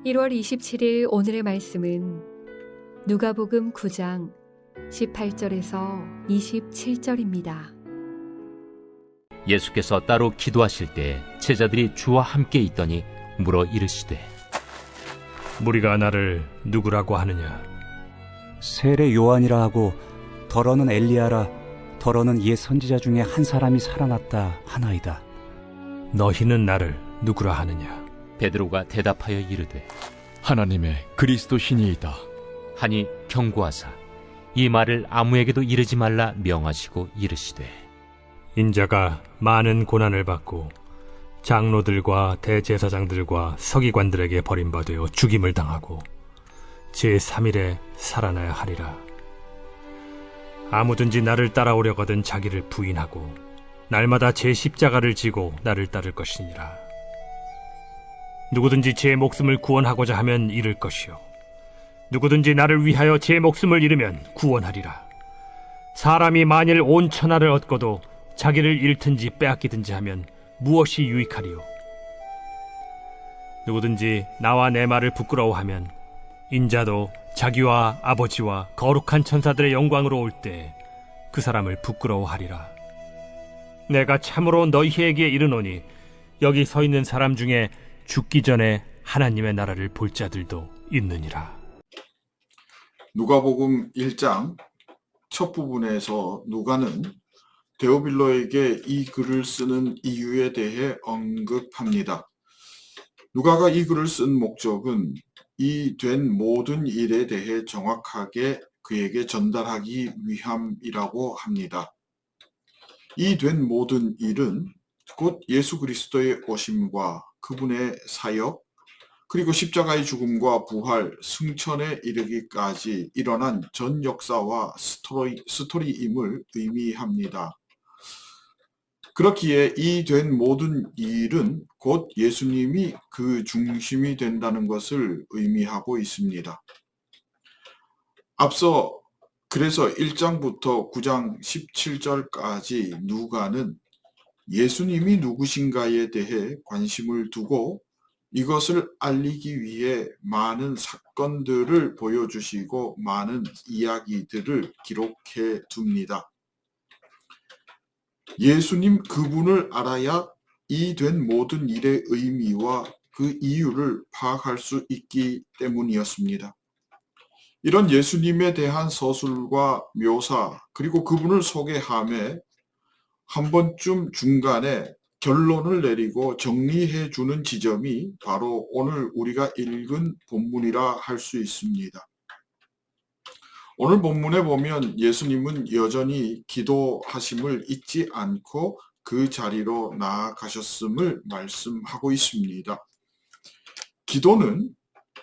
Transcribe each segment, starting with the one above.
1월 27일 오늘의 말씀은 누가복음 9장 18절에서 27절입니다. 예수께서 따로 기도하실 때 제자들이 주와 함께 있더니 물어 이르시되 무리가 나를 누구라고 하느냐? 세례 요한이라 하고 더러는 엘리야라 더러는 옛 선지자 중에 한 사람이 살아났다 하나이다. 너희는 나를 누구라 하느냐? 베드로가 대답하여 이르되 하나님의 그리스도시니이다 하니 경고하사 이 말을 아무에게도 이르지 말라 명하시고 이르시되 인자가 많은 고난을 받고 장로들과 대제사장들과 서기관들에게 버림받아 죽임을 당하고 제3일에 살아나야 하리라. 아무든지 나를 따라오려거든 자기를 부인하고 날마다 제 십자가를 지고 나를 따를 것이니라. 누구든지 제 목숨을 구원하고자 하면 잃을 것이요 누구든지 나를 위하여 제 목숨을 잃으면 구원하리라. 사람이 만일 온 천하를 얻고도 자기를 잃든지 빼앗기든지 하면 무엇이 유익하리요? 누구든지 나와 내 말을 부끄러워하면 인자도 자기와 아버지와 거룩한 천사들의 영광으로 올 때 그 사람을 부끄러워하리라. 내가 참으로 너희에게 이르노니 여기 서 있는 사람 중에 죽기 전에 하나님의 나라를 볼 자들도 있느니라. 누가복음 1장 첫 부분에서 누가는 데오빌로에게 이 글을 쓰는 이유에 대해 언급합니다. 누가가 이 글을 쓴 목적은 이 된 모든 일에 대해 정확하게 그에게 전달하기 위함이라고 합니다. 이 된 모든 일은 곧 예수 그리스도의 오심과 그분의 사역, 그리고 십자가의 죽음과 부활, 승천에 이르기까지 일어난 전 역사와 스토리임을 의미합니다. 그렇기에 이 된 모든 일은 곧 예수님이 그 중심이 된다는 것을 의미하고 있습니다. 앞서 그래서 1장부터 9장 17절까지 누가는 예수님이 누구신가에 대해 관심을 두고 이것을 알리기 위해 많은 사건들을 보여주시고 많은 이야기들을 기록해 둡니다. 예수님 그분을 알아야 이 된 모든 일의 의미와 그 이유를 파악할 수 있기 때문이었습니다. 이런 예수님에 대한 서술과 묘사 그리고 그분을 소개함에 한 번쯤 중간에 결론을 내리고 정리해 주는 지점이 바로 오늘 우리가 읽은 본문이라 할 수 있습니다. 오늘 본문에 보면 예수님은 여전히 기도하심을 잊지 않고 그 자리로 나아가셨음을 말씀하고 있습니다. 기도는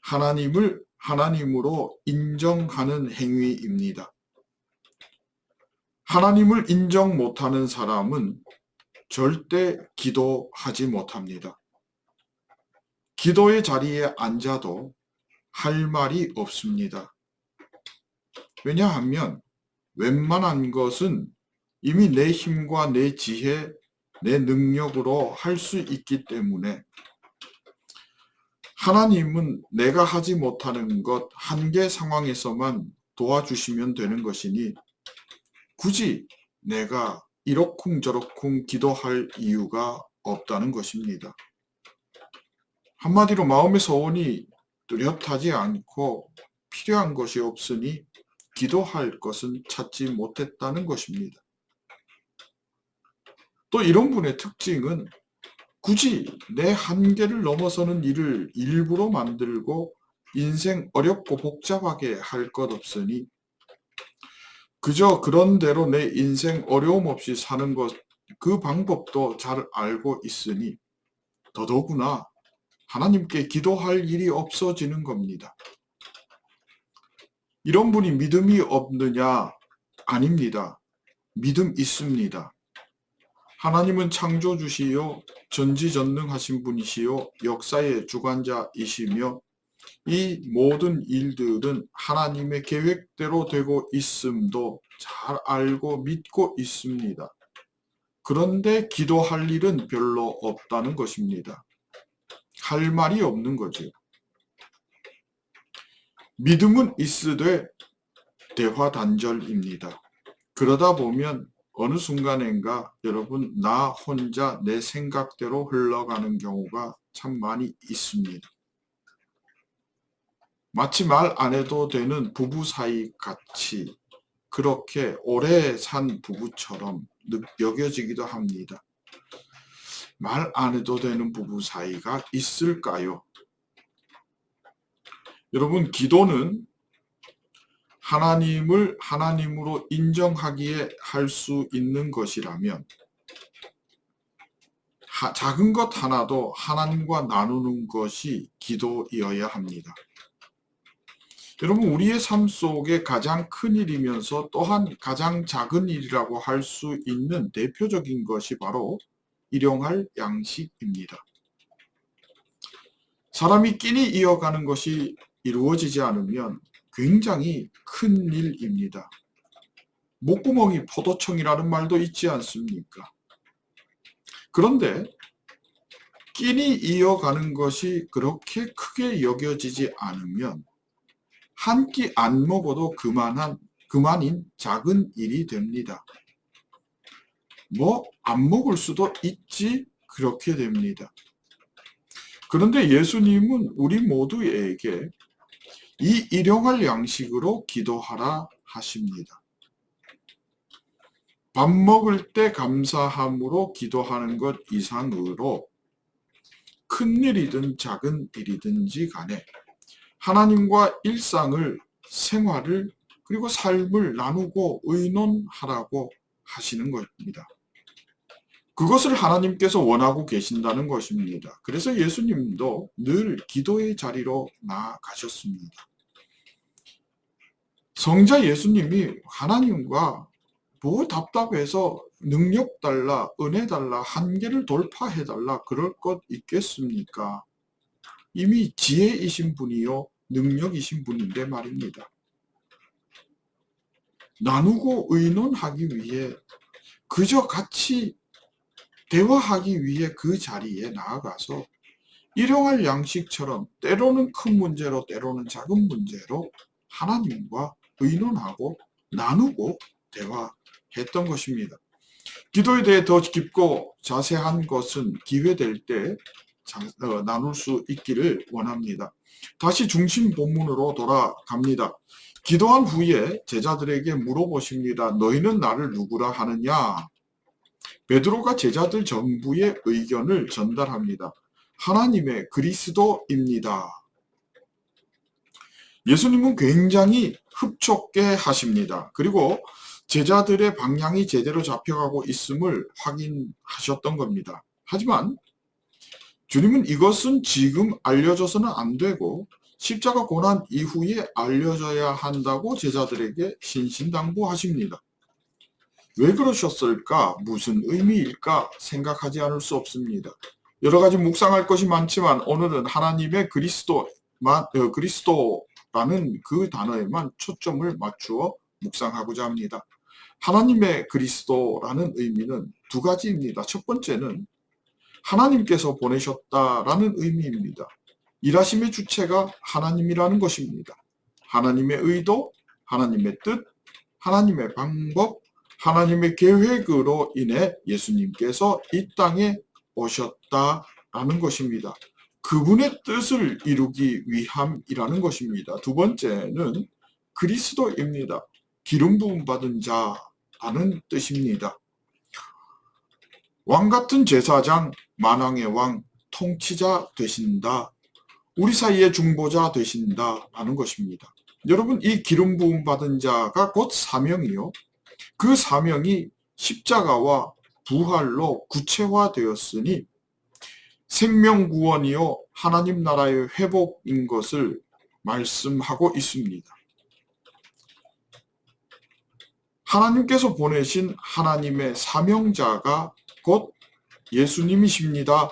하나님을 하나님으로 인정하는 행위입니다. 하나님을 인정 못하는 사람은 절대 기도하지 못합니다. 기도의 자리에 앉아도 할 말이 없습니다. 왜냐하면 웬만한 것은 이미 내 힘과 내 지혜, 내 능력으로 할 수 있기 때문에 하나님은 내가 하지 못하는 것 한계 상황에서만 도와주시면 되는 것이니 굳이 내가 이러쿵저러쿵 기도할 이유가 없다는 것입니다. 한마디로 마음의 소원이 뚜렷하지 않고 필요한 것이 없으니 기도할 것은 찾지 못했다는 것입니다. 또 이런 분의 특징은 굳이 내 한계를 넘어서는 일을 일부러 만들고 인생 어렵고 복잡하게 할 것 없으니 그저 그런 대로 내 인생 어려움 없이 사는 것, 그 방법도 잘 알고 있으니 더더구나 하나님께 기도할 일이 없어지는 겁니다. 이런 분이 믿음이 없느냐? 아닙니다. 믿음 있습니다. 하나님은 창조주시요 전지전능하신 분이시요 역사의 주관자이시며 이 모든 일들은 하나님의 계획대로 되고 있음도 잘 알고 믿고 있습니다. 그런데 기도할 일은 별로 없다는 것입니다. 할 말이 없는 거죠. 믿음은 있으되 대화단절입니다. 그러다 보면 어느 순간인가 여러분 나 혼자 내 생각대로 흘러가는 경우가 참 많이 있습니다. 마치 말 안 해도 되는 부부 사이 같이 그렇게 오래 산 부부처럼 여겨지기도 합니다. 말 안 해도 되는 부부 사이가 있을까요? 여러분, 기도는 하나님을 하나님으로 인정하기에 할 수 있는 것이라면 작은 것 하나도 하나님과 나누는 것이 기도이어야 합니다. 여러분, 우리의 삶 속에 가장 큰 일이면서 또한 가장 작은 일이라고 할 수 있는 대표적인 것이 바로 일용할 양식입니다. 사람이 끼니 이어가는 것이 이루어지지 않으면 굉장히 큰 일입니다. 목구멍이 포도청이라는 말도 있지 않습니까? 그런데 끼니 이어가는 것이 그렇게 크게 여겨지지 않으면 한 끼 안 먹어도 그만인 작은 일이 됩니다. 뭐 안 먹을 수도 있지 그렇게 됩니다. 그런데 예수님은 우리 모두에게 이 일용할 양식으로 기도하라 하십니다. 밥 먹을 때 감사함으로 기도하는 것 이상으로 큰 일이든 작은 일이든지 간에 하나님과 일상을, 생활을, 그리고 삶을 나누고 의논하라고 하시는 것입니다. 그것을 하나님께서 원하고 계신다는 것입니다. 그래서 예수님도 늘 기도의 자리로 나아가셨습니다. 성자 예수님이 하나님과 뭐 답답해서 능력 달라, 은혜 달라, 한계를 돌파해 달라 그럴 것 있겠습니까? 이미 지혜이신 분이요 능력이신 분인데 말입니다. 나누고 의논하기 위해 그저 같이 대화하기 위해 그 자리에 나아가서 일용할 양식처럼 때로는 큰 문제로 때로는 작은 문제로 하나님과 의논하고 나누고 대화했던 것입니다. 기도에 대해 더 깊고 자세한 것은 기회될 때 나눌 수 있기를 원합니다. 다시 중심 본문으로 돌아갑니다. 기도한 후에 제자들에게 물어보십니다. 너희는 나를 누구라 하느냐? 베드로가 제자들 전부의 의견을 전달합니다. 하나님의 그리스도입니다. 예수님은 굉장히 흡족해 하십니다. 그리고 제자들의 방향이 제대로 잡혀가고 있음을 확인하셨던 겁니다. 하지만 주님은 이것은 지금 알려줘서는 안 되고 십자가 고난 이후에 알려져야 한다고 제자들에게 신신당부하십니다. 왜 그러셨을까? 무슨 의미일까? 생각하지 않을 수 없습니다. 여러 가지 묵상할 것이 많지만 오늘은 하나님의 그리스도라는 그 단어에만 초점을 맞추어 묵상하고자 합니다. 하나님의 그리스도라는 의미는 두 가지입니다. 첫 번째는 하나님께서 보내셨다라는 의미입니다. 일하심의 주체가 하나님이라는 것입니다. 하나님의 의도, 하나님의 뜻, 하나님의 방법, 하나님의 계획으로 인해 예수님께서 이 땅에 오셨다라는 것입니다. 그분의 뜻을 이루기 위함이라는 것입니다. 두 번째는 그리스도입니다. 기름 부음 받은 자라는 뜻입니다. 왕 같은 제사장, 만왕의 왕, 통치자 되신다. 우리 사이의 중보자 되신다라는 것입니다. 여러분, 이 기름 부음 받은 자가 곧 사명이요. 그 사명이 십자가와 부활로 구체화되었으니 생명구원이요 하나님 나라의 회복인 것을 말씀하고 있습니다. 하나님께서 보내신 하나님의 사명자가 곧 예수님이십니다.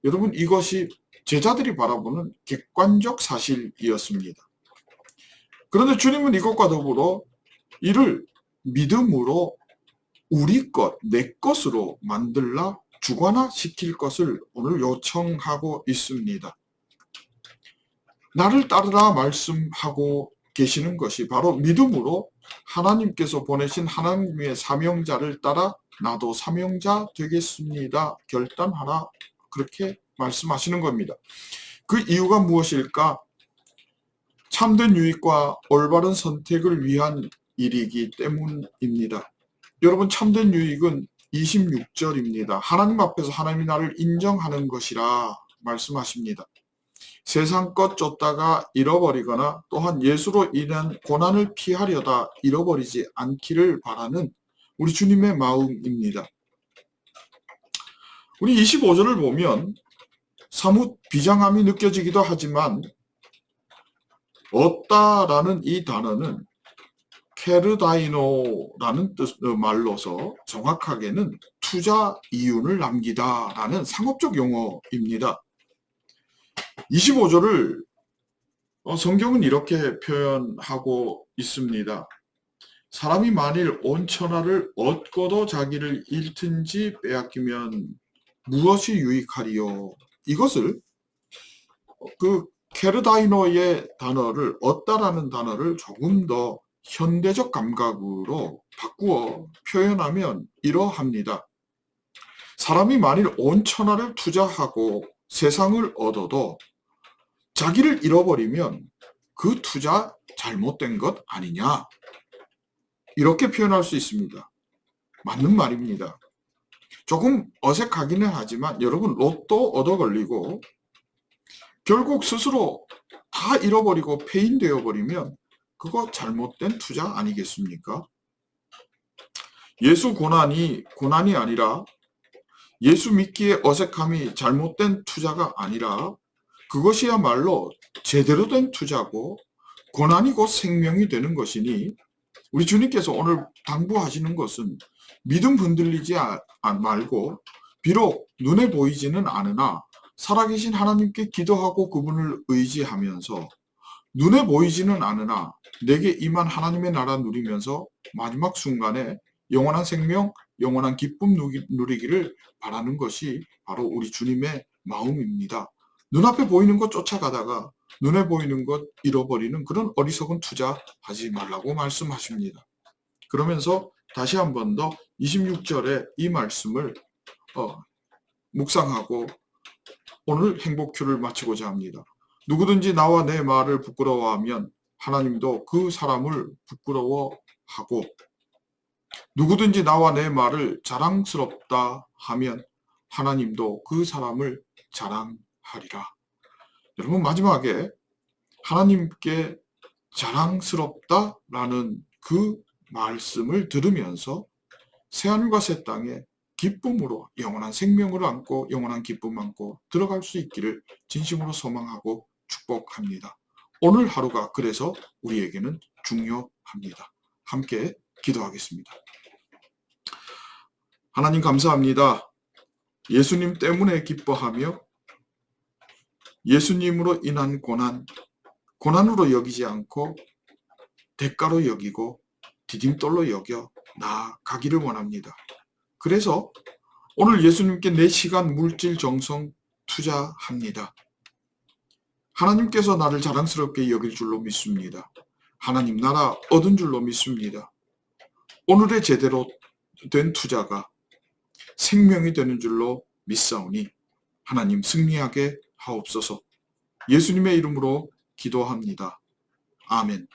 여러분, 이것이 제자들이 바라보는 객관적 사실이었습니다. 그런데 주님은 이것과 더불어 이를 믿음으로 우리 것, 내 것으로 만들라 주관화시킬 것을 오늘 요청하고 있습니다. 나를 따르라 말씀하고 계시는 것이 바로 믿음으로 하나님께서 보내신 하나님의 사명자를 따라 나도 사명자 되겠습니다. 결단하라. 그렇게 말씀하시는 겁니다. 그 이유가 무엇일까? 참된 유익과 올바른 선택을 위한 일이기 때문입니다. 여러분, 참된 유익은 26절입니다. 하나님 앞에서 하나님이 나를 인정하는 것이라 말씀하십니다. 세상 것 쫓다가 잃어버리거나 또한 예수로 인한 고난을 피하려다 잃어버리지 않기를 바라는 우리 주님의 마음입니다. 우리 25절을 보면 사뭇 비장함이 느껴지기도 하지만 얻다라는 이 단어는 케르다이노라는 말로서 정확하게는 투자 이윤을 남기다라는 상업적 용어입니다. 25절을 성경은 이렇게 표현하고 있습니다. 사람이 만일 온 천하를 얻고도 자기를 잃든지 빼앗기면 무엇이 유익하리요? 이것을 그 케르다이노의 단어를 얻다라는 단어를 조금 더 현대적 감각으로 바꾸어 표현하면 이러합니다. 사람이 만일 온 천하를 투자하고 세상을 얻어도 자기를 잃어버리면 그 투자 잘못된 것 아니냐? 이렇게 표현할 수 있습니다. 맞는 말입니다. 조금 어색하기는 하지만 여러분, 로또 얻어 걸리고 결국 스스로 다 잃어버리고 폐인되어 버리면 그거 잘못된 투자 아니겠습니까? 예수 고난이 아니라 예수 믿기에 어색함이 잘못된 투자가 아니라 그것이야말로 제대로 된 투자고 고난이 곧 생명이 되는 것이니 우리 주님께서 오늘 당부하시는 것은 믿음 흔들리지 말고 비록 눈에 보이지는 않으나 살아계신 하나님께 기도하고 그분을 의지하면서 눈에 보이지는 않으나 내게 임한 하나님의 나라 누리면서 마지막 순간에 영원한 생명, 영원한 기쁨 누리기를 바라는 것이 바로 우리 주님의 마음입니다. 눈앞에 보이는 것 쫓아가다가 눈에 보이는 것 잃어버리는 그런 어리석은 투자하지 말라고 말씀하십니다. 그러면서 다시 한 번 더 26절의 이 말씀을 묵상하고 오늘 행복큐를 마치고자 합니다. 누구든지 나와 내 말을 부끄러워하면 하나님도 그 사람을 부끄러워하고 누구든지 나와 내 말을 자랑스럽다 하면 하나님도 그 사람을 자랑하리라. 여러분, 마지막에 하나님께 자랑스럽다라는 그 말씀을 들으면서 새하늘과 새 땅에 기쁨으로 영원한 생명을 안고 영원한 기쁨 안고 들어갈 수 있기를 진심으로 소망하고 축복합니다. 오늘 하루가 그래서 우리에게는 중요합니다. 함께 기도하겠습니다. 하나님, 감사합니다. 예수님 때문에 기뻐하며 예수님으로 인한 고난으로 여기지 않고 대가로 여기고 디딤돌로 여겨 나아가기를 원합니다. 그래서 오늘 예수님께 내 시간, 물질, 정성 투자합니다. 하나님께서 나를 자랑스럽게 여길 줄로 믿습니다. 하나님 나라 얻은 줄로 믿습니다. 오늘의 제대로 된 투자가 생명이 되는 줄로 믿사오니 하나님 승리하게 하옵소서. 예수님의 이름으로 기도합니다. 아멘.